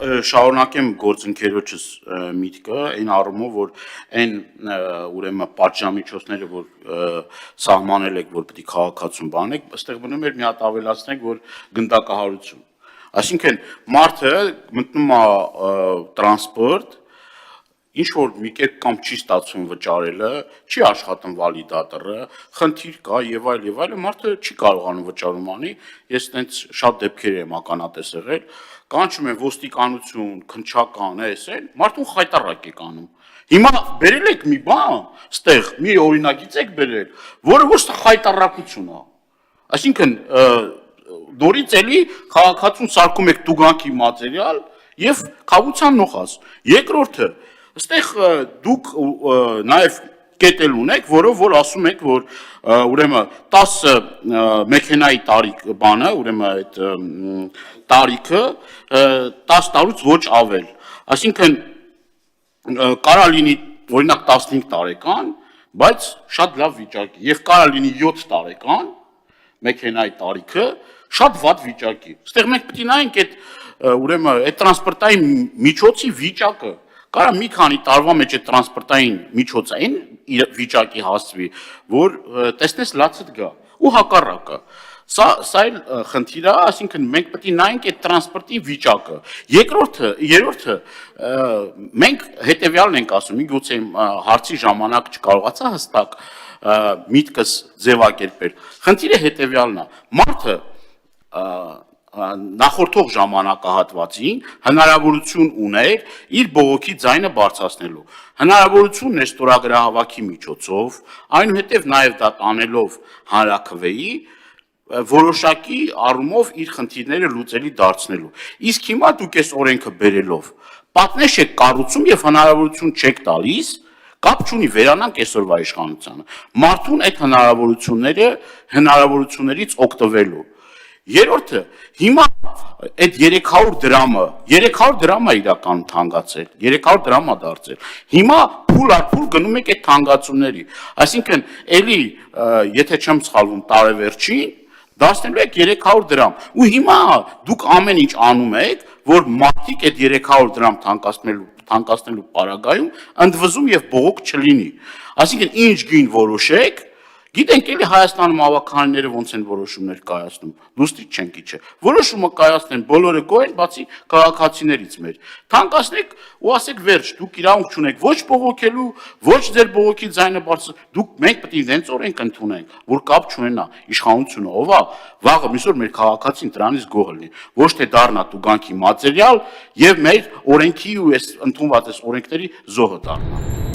շարունակեմ գործընկերոջս միտքը, այն առումով, որ այն ուրեմն պատժամիջոցները, որ սահմանել եք, որ պետք է քաղաքացուն բանեք, այստեղ մնում էր մի հատ ավելացնենք, որ գնդակահարություն։ Այսինքն մարդը մտնում է տրանսպորտ, ինչ որ մի կերպ կամ չի ստացվում վճարելը, չի աշխատում վալիդատորը, խնդիր կա եւ այլ, մարդը չի կարողանում վճարում անի, ես տենց շատ դեպքեր եմ ականատես եղել, կանչում են ոստիկանություն, քննչական, էսեն, մարդուն խայտարակ եք անում։ Հիմա բերել եք մի բան, ստեղ մի օրինագիծ եք բերել, որը ոչ թե խայտարակություն է։ Այսինքն նորից էլի քաղաքացուն սարքում եք տուգանքի մատերիալ եւ խաղության նոխած։ Երկրորդը, այստեղ դուք նաեւ կետել ունեք, որով որ ասում եք, որ ուրեմն 10 մեքենայի տարիք բանը, ուրեմն այդ տարիքը 10 տարուց ոչ ավել։ Այսինքն կարա լինի օրինակ 15 տարեկան, բայց շատ լավ վիճակի, եւ կարա լինի 7 տարեկան մեքենայի տարիքը շատ վատ վիճակի։ Այստեղ մենք պետք է նայենք այդ ուրեմն այդ տրանսպորտային միջոցի վիճակը։ Կարա մի քանի տարվա մեջ այդ տրանսպորտային միջոցը այն վիճակի հասցվի, որ տեսնես լացդ գա ու հակառակը։ Սա էլ խնդիր է, այսինքն մենք պետք է նայենք այդ տրանսպորտի վիճակը։ Երրորդը մենք հետեւյալն ենք ասում, միգուցե հարցի ժամանակ չկարողացա հստակ միտքս ձևակերպել։ Խնդիրը հետեւյալն է. մարդը նախորդող ժամանակահատվածին հնարավորություն ուներ իր բողոքի ձայնը բարձրացնելու։ Հնարավորություն է ստորագրահավաքի միջոցով, այնուհետև նաև դա տանելով հանրաքվեի որոշակի առումով իր խնդիրները լուծելի դարձնելու։ Իսկ հիմա դուք այս օրենքը բերելով պատնեշ եք կառուցում եւ հնարավորություն չեք տալիս, կապ չունի վերանանք այսօրվա իշխանությանը։ Մարդուն այդ հնարավորություններից օգտվելու։ Երրորդը, հիմա այդ 300 դրամը իրականում թանկացել, 300 դրամ է դարձել։ Հիմա փուլ առ փուլ գնում եք այդ թանկացումների։ Այսինքն, էլի, եթե չեմ սխալվում, տարեվերջին դարձնելու եք 300 դրամ։ Ու հիմա դուք ամեն ինչ անում եք, որ մարդիկ այդ 300 դրամ թանկացնելու պարագայում ընդվզում եւ բողոք չլինի։ Այսինքն, ինչ գին որոշեք, գիտենք էլի Հայաստանում ավականները ոնց են որոշումներ կայացնում, լուստրից չեն իջե։ Որոշումը կայացնեն բոլորը գոհեն, բացի քաղաքացիներից մեր։ Թանկացնեք ու ասեք վերջ, դուք իրավունք չունեք ոչ բողոքելու, ոչ ձեր բողոքի ձայնը բարձր, դուք մենք պետք է իրենց օրենք ընդունենք, որ կապ չունենա իշխանությունը, ով է, վաղը միսօր մեր քաղաքացին դրանից գոհ լինի, ոչ թե դառնա տուգանքի մատերիալ եւ մեր օրենքի ու այս ընդունված այս օրենքների զոհը դառնա։